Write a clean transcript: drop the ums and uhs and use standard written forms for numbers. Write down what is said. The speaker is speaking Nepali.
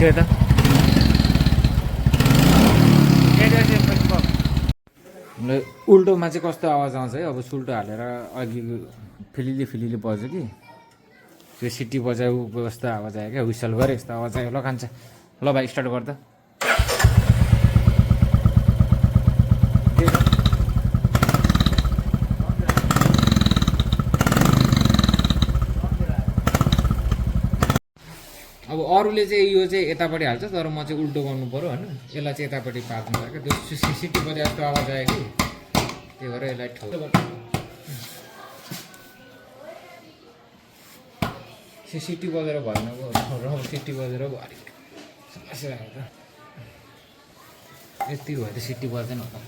त्यो त उल्टोमा चाहिँ कस्तो आवाज आउँछ है अब सुल्टो हालेर अघि फिलिली बज्यो कि त्यो सिटी बजाउ जस्तो आवाज आयो क्या हुइसल गरे यस्तो आवाज आयो ल खान्छ ल भाइ स्टार्ट गर्दा अब अरूले चाहिँ यो चाहिँ यतापट्टि हाल्छ तर म चाहिँ उल्टो गर्नु पऱ्यो होइन यसलाई चाहिँ यतापट्टि पार्नु पर्यो क्या त्यो सिटी बजे जस्तो आवाज आयो कि त्यही भएर यसलाई सिटी बजेर भएन र सिटी बजेर भयो अलिक समस्या आयो त यति भयो त सिटी बज्दैन होला